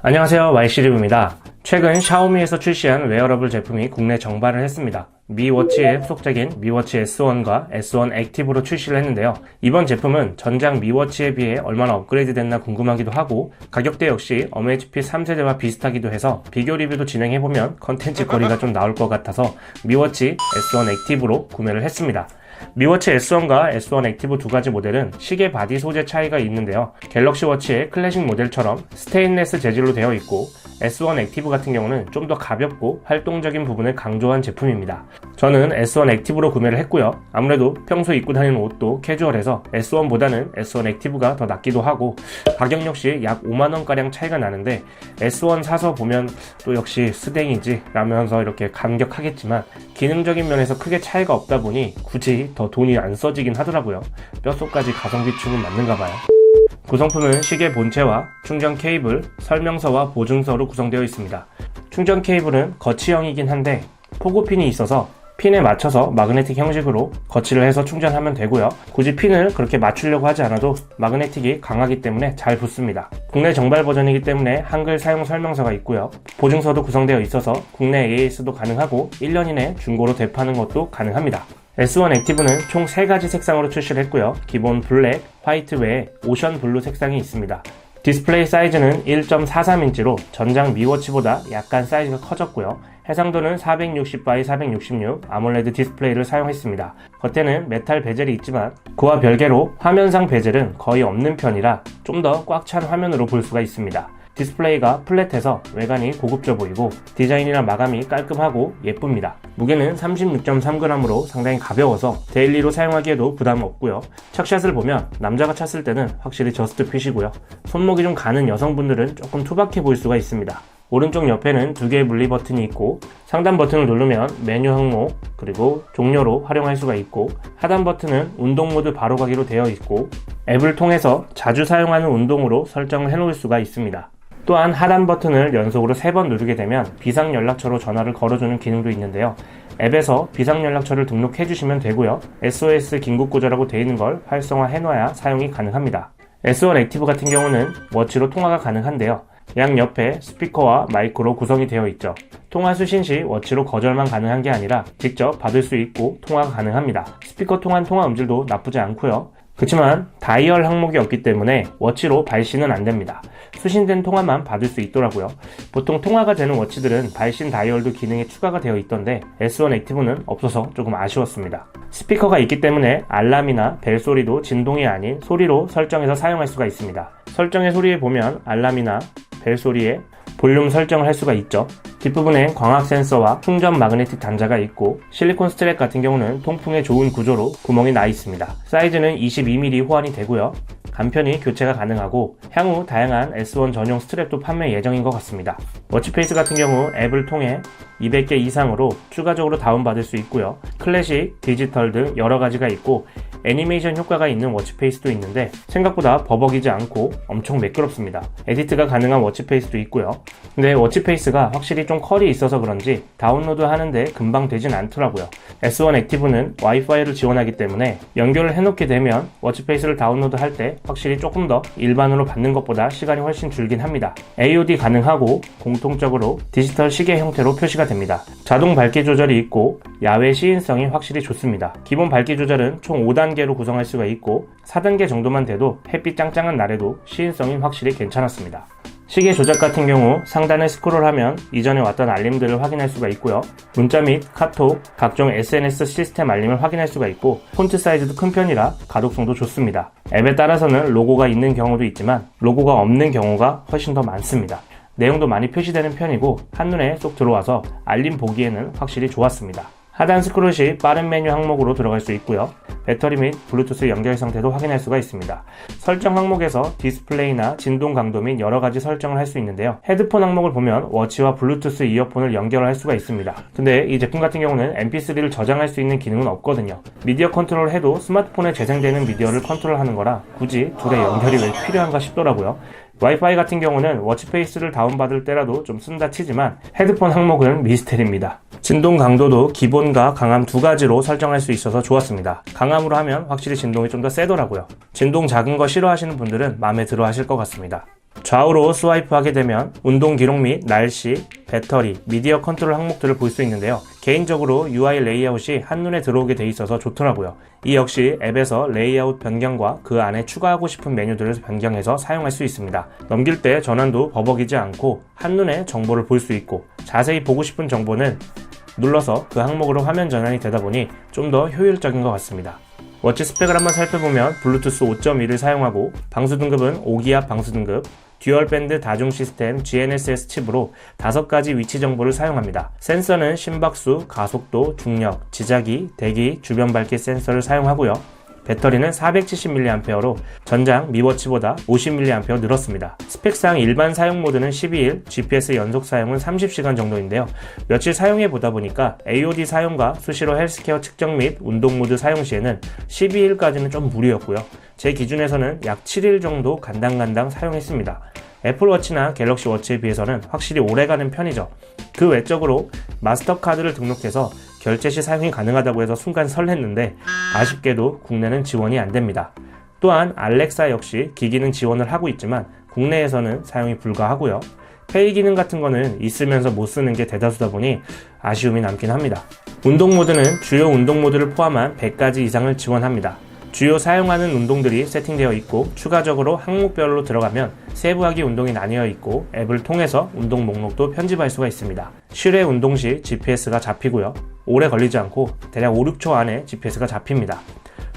안녕하세요, YC리뷰입니다. 최근 샤오미에서 출시한 웨어러블 제품이 국내 정발을 했습니다. 미 워치의 후속작인 미워치 S1과 S1 액티브로 출시를 했는데요. 이번 제품은 전작 미 워치에 비해 얼마나 업그레이드 됐나 궁금하기도 하고, 가격대 역시 MHP 3세대와 비슷하기도 해서 비교 리뷰도 진행해보면 컨텐츠 거리가 좀 나올 것 같아서 미워치 S1 액티브로 구매를 했습니다. 미워치 S1과 S1 액티브 두 가지 모델은 시계 바디 소재 차이가 있는데요. 갤럭시 워치의 클래식 모델처럼 스테인레스 재질로 되어 있고, S1 액티브 같은 경우는 좀 더 가볍고 활동적인 부분을 강조한 제품입니다. 저는 S1 액티브로 구매를 했고요. 아무래도 평소에 입고 다니는 옷도 캐주얼해서 S1보다는 S1 액티브가 더 낫기도 하고, 가격 역시 약 5만원가량 차이가 나는데 S1 사서 보면 또 역시 스댕이지 라면서 이렇게 감격하겠지만, 기능적인 면에서 크게 차이가 없다 보니 굳이 더 돈이 안 써지긴 하더라고요. 뼛속까지 가성비 추구는 맞는가 봐요. 구성품은 시계 본체와 충전 케이블, 설명서와 보증서로 구성되어 있습니다. 충전 케이블은 거치형이긴 한데 포고핀이 있어서 핀에 맞춰서 마그네틱 형식으로 거치를 해서 충전하면 되고요. 굳이 핀을 그렇게 맞추려고 하지 않아도 마그네틱이 강하기 때문에 잘 붙습니다. 국내 정발 버전이기 때문에 한글 사용 설명서가 있고요. 보증서도 구성되어 있어서 국내 AS도 가능하고 1년 이내 중고로 되파는 것도 가능합니다. S1 액티브는 총 3가지 색상으로 출시를 했고요. 기본 블랙, 화이트 외에 오션 블루 색상이 있습니다. 디스플레이 사이즈는 1.43인치로 전작 미워치보다 약간 사이즈가 커졌고요. 해상도는 460x466 아몰레드 디스플레이를 사용했습니다. 겉에는 메탈 베젤이 있지만 그와 별개로 화면상 베젤은 거의 없는 편이라 좀 더 꽉 찬 화면으로 볼 수가 있습니다. 디스플레이가 플랫해서 외관이 고급져 보이고 디자인이나 마감이 깔끔하고 예쁩니다. 무게는 36.3g으로 상당히 가벼워서 데일리로 사용하기에도 부담 없고요. 착샷을 보면 남자가 찼을 때는 확실히 저스트 핏이고요. 손목이 좀 가는 여성분들은 조금 투박해 보일 수가 있습니다. 오른쪽 옆에는 2개의 물리 버튼이 있고, 상단 버튼을 누르면 메뉴 항목 그리고 종료로 활용할 수가 있고, 하단 버튼은 운동 모드 바로 가기로 되어 있고, 앱을 통해서 자주 사용하는 운동으로 설정을 해 놓을 수가 있습니다. 또한 하단 버튼을 연속으로 3번 누르게 되면 비상연락처로 전화를 걸어주는 기능도 있는데요. 앱에서 비상연락처를 등록해 주시면 되고요. SOS 긴급구조라고 되어 있는 걸 활성화해 놔야 사용이 가능합니다. S1 액티브 같은 경우는 워치로 통화가 가능한데요. 양 옆에 스피커와 마이크로 구성이 되어 있죠. 통화 수신 시 워치로 거절만 가능한 게 아니라 직접 받을 수 있고 통화가 가능합니다. 스피커 통한 통화 음질도 나쁘지 않고요. 그렇지만 다이얼 항목이 없기 때문에 워치로 발신은 안됩니다. 수신된 통화만 받을 수 있더라고요. 보통 통화가 되는 워치들은 발신 다이얼도 기능이 추가가 되어 있던데 S1 액티브는 없어서 조금 아쉬웠습니다. 스피커가 있기 때문에 알람이나 벨소리도 진동이 아닌 소리로 설정해서 사용할 수가 있습니다. 설정의 소리에 보면 알람이나 벨소리에 볼륨 설정을 할 수가 있죠. 뒷부분엔 광학 센서와 충전 마그네틱 단자가 있고, 실리콘 스트랩 같은 경우는 통풍에 좋은 구조로 구멍이 나 있습니다. 사이즈는 22mm 호환이 되고요. 간편히 교체가 가능하고, 향후 다양한 S1 전용 스트랩도 판매 예정인 것 같습니다. 워치페이스 같은 경우 앱을 통해 200개 이상으로 추가적으로 다운받을 수 있고요. 클래식, 디지털 등 여러 가지가 있고, 애니메이션 효과가 있는 워치페이스도 있는데 생각보다 버벅이지 않고 엄청 매끄럽습니다. 에디트가 가능한 워치페이스도 있고요. 근데 워치페이스가 확실히 좀 컬이 있어서 그런지 다운로드 하는데 금방 되진 않더라고요. S1 액티브는 와이파이를 지원하기 때문에 연결을 해놓게 되면 워치페이스를 다운로드 할 때 확실히 조금 더 일반으로 받는 것보다 시간이 훨씬 줄긴 합니다. AOD 가능하고 공통적으로 디지털 시계 형태로 표시가 됩니다. 자동 밝기 조절이 있고 야외 시인성이 확실히 좋습니다. 기본 밝기 조절은 총 5단계로 구성할 수가 있고 4단계 정도만 돼도 햇빛 짱짱한 날에도 시인성이 확실히 괜찮았습니다. 시계 조작 같은 경우 상단을 스크롤하면 이전에 왔던 알림들을 확인할 수가 있고요. 문자 및 카톡, 각종 SNS 시스템 알림을 확인할 수가 있고, 폰트 사이즈도 큰 편이라 가독성도 좋습니다. 앱에 따라서는 로고가 있는 경우도 있지만 로고가 없는 경우가 훨씬 더 많습니다. 내용도 많이 표시되는 편이고 한눈에 쏙 들어와서 알림 보기에는 확실히 좋았습니다. 하단 스크롤 시 빠른 메뉴 항목으로 들어갈 수 있고요. 배터리 및 블루투스 연결 상태도 확인할 수가 있습니다. 설정 항목에서 디스플레이나 진동 강도 및 여러가지 설정을 할 수 있는데요. 헤드폰 항목을 보면 워치와 블루투스 이어폰을 연결할 수가 있습니다. 근데 이 제품 같은 경우는 mp3를 저장할 수 있는 기능은 없거든요. 미디어 컨트롤을 해도 스마트폰에 재생되는 미디어를 컨트롤하는 거라 굳이 둘의 연결이 왜 필요한가 싶더라고요. 와이파이 같은 경우는 워치페이스를 다운받을 때라도 좀 쓴다 치지만 헤드폰 항목은 미스테리입니다. 진동 강도도 기본과 강함 두 가지로 설정할 수 있어서 좋았습니다. 강함으로 하면 확실히 진동이 좀 더 세더라고요. 진동 작은 거 싫어하시는 분들은 마음에 들어 하실 것 같습니다. 좌우로 스와이프하게 되면 운동 기록 및 날씨, 배터리, 미디어 컨트롤 항목들을 볼 수 있는데요. 개인적으로 UI 레이아웃이 한눈에 들어오게 돼 있어서 좋더라고요. 이 역시 앱에서 레이아웃 변경과 그 안에 추가하고 싶은 메뉴들을 변경해서 사용할 수 있습니다. 넘길 때 전환도 버벅이지 않고 한눈에 정보를 볼 수 있고, 자세히 보고 싶은 정보는 눌러서 그 항목으로 화면 전환이 되다 보니 좀 더 효율적인 것 같습니다. 워치 스펙을 한번 살펴보면 블루투스 5.1을 사용하고 방수 등급은 5기압 방수 등급, 듀얼 밴드 다중 시스템 GNSS 칩으로 5가지 위치 정보를 사용합니다. 센서는 심박수, 가속도, 중력, 지자기, 대기, 주변 밝기 센서를 사용하고요. 배터리는 470mAh로 전장 미워치보다 50mAh 늘었습니다. 스펙상 일반 사용 모드는 12일, GPS 연속 사용은 30시간 정도인데요. 며칠 사용해 보다 보니까 AOD 사용과 수시로 헬스케어 측정 및 운동 모드 사용 시에는 12일까지는 좀 무리였고요. 제 기준에서는 약 7일 정도 간당간당 사용했습니다. 애플워치나 갤럭시 워치에 비해서는 확실히 오래가는 편이죠. 그 외적으로 마스터카드를 등록해서 결제 시 사용이 가능하다고 해서 순간 설렜는데 아쉽게도 국내는 지원이 안됩니다. 또한 알렉사 역시 기기는 지원을 하고 있지만 국내에서는 사용이 불가하고요. 페이 기능 같은 거는 있으면서 못 쓰는 게 대다수다 보니 아쉬움이 남긴 합니다. 운동 모드는 주요 운동 모드를 포함한 100가지 이상을 지원합니다. 주요 사용하는 운동들이 세팅되어 있고 추가적으로 항목별로 들어가면 세부하게 운동이 나뉘어 있고 앱을 통해서 운동 목록도 편집할 수가 있습니다. 실외 운동 시 GPS가 잡히고요. 오래 걸리지 않고 대략 5, 6초 안에 GPS가 잡힙니다.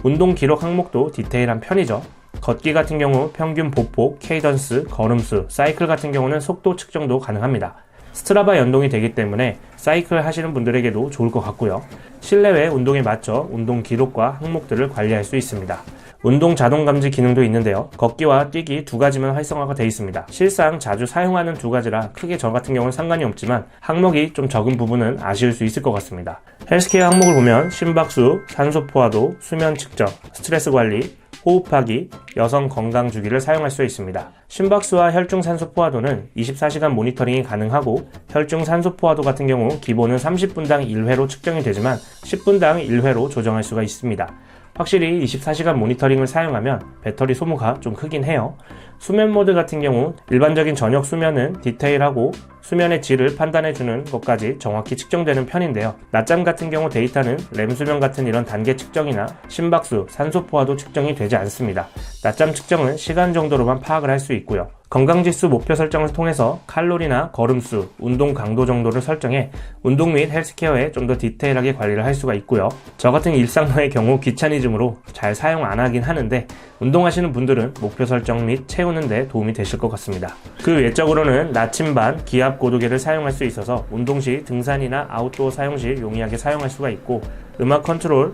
운동 기록 항목도 디테일한 편이죠. 걷기 같은 경우 평균 보폭, 케이던스, 걸음수, 사이클 같은 경우는 속도 측정도 가능합니다. 스트라바 연동이 되기 때문에 사이클 하시는 분들에게도 좋을 것 같고요. 실내외 운동에 맞춰 운동 기록과 항목들을 관리할 수 있습니다. 운동 자동 감지 기능도 있는데요. 걷기와 뛰기 두 가지만 활성화가 되어 있습니다. 실상 자주 사용하는 두 가지라 크게 저 같은 경우는 상관이 없지만 항목이 좀 적은 부분은 아쉬울 수 있을 것 같습니다. 헬스케어 항목을 보면 심박수, 산소 포화도, 수면 측정, 스트레스 관리, 호흡하기, 여성 건강 주기를 사용할 수 있습니다. 심박수와 혈중 산소 포화도는 24시간 모니터링이 가능하고 혈중 산소 포화도 같은 경우 기본은 30분당 1회로 측정이 되지만 10분당 1회로 조정할 수가 있습니다. 확실히 24시간 모니터링을 사용하면 배터리 소모가 좀 크긴 해요. 수면 모드 같은 경우 일반적인 저녁 수면은 디테일하고 수면의 질을 판단해주는 것까지 정확히 측정되는 편인데요. 낮잠 같은 경우 데이터는 렘 수면 같은 이런 단계 측정이나 심박수, 산소 포화도 측정이 되지 않습니다. 낮잠 측정은 시간 정도로만 파악을 할 수 있고요. 건강지수 목표 설정을 통해서 칼로리나 걸음수, 운동 강도 정도를 설정해 운동 및 헬스케어에 좀 더 디테일하게 관리를 할 수가 있고요. 저 같은 일상노의 경우 귀차니즘으로 잘 사용 안 하긴 하는데 운동하시는 분들은 목표 설정 및 채우는 데 도움이 되실 것 같습니다. 그 외적으로는 나침반, 기압 고도계를 사용할 수 있어서 운동 시 등산이나 아웃도어 사용 시 용이하게 사용할 수가 있고 음악 컨트롤,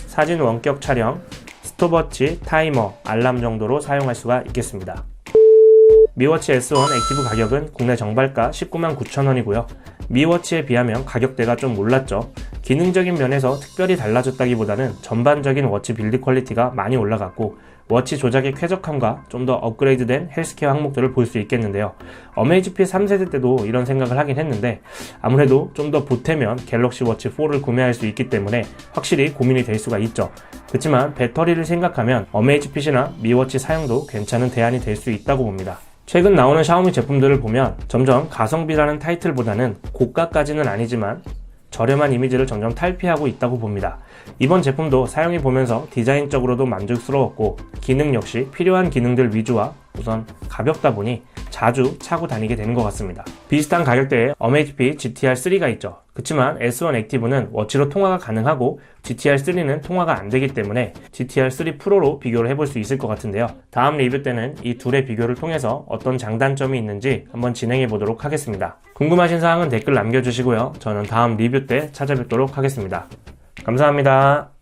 사진 원격 촬영, 스톱워치, 타이머, 알람 정도로 사용할 수가 있겠습니다. 미워치 S1 액티브 가격은 국내 정발가 199,900원이고요. 미워치에 비하면 가격대가 좀 올랐죠. 기능적인 면에서 특별히 달라졌다기보다는 전반적인 워치 빌드 퀄리티가 많이 올라갔고 워치 조작의 쾌적함과 좀 더 업그레이드된 헬스케어 항목들을 볼 수 있겠는데요. 어메이지피 3세대 때도 이런 생각을 하긴 했는데 아무래도 좀 더 보태면 갤럭시 워치 4를 구매할 수 있기 때문에 확실히 고민이 될 수가 있죠. 그렇지만 배터리를 생각하면 어메이지핏이나 미워치 사용도 괜찮은 대안이 될 수 있다고 봅니다. 최근 나오는 샤오미 제품들을 보면 점점 가성비라는 타이틀보다는 고가까지는 아니지만 저렴한 이미지를 점점 탈피하고 있다고 봅니다. 이번 제품도 사용해 보면서 디자인적으로도 만족스러웠고 기능 역시 필요한 기능들 위주와 우선 가볍다 보니 자주 차고 다니게 되는 것 같습니다. 비슷한 가격대에 어메이지핏 GTR3가 있죠. 그렇지만 S1 액티브는 워치로 통화가 가능하고 GTR3는 통화가 안 되기 때문에 GTR3 프로로 비교를 해볼 수 있을 것 같은데요. 다음 리뷰 때는 이 둘의 비교를 통해서 어떤 장단점이 있는지 한번 진행해 보도록 하겠습니다. 궁금하신 사항은 댓글 남겨주시고요. 저는 다음 리뷰 때 찾아뵙도록 하겠습니다. 감사합니다.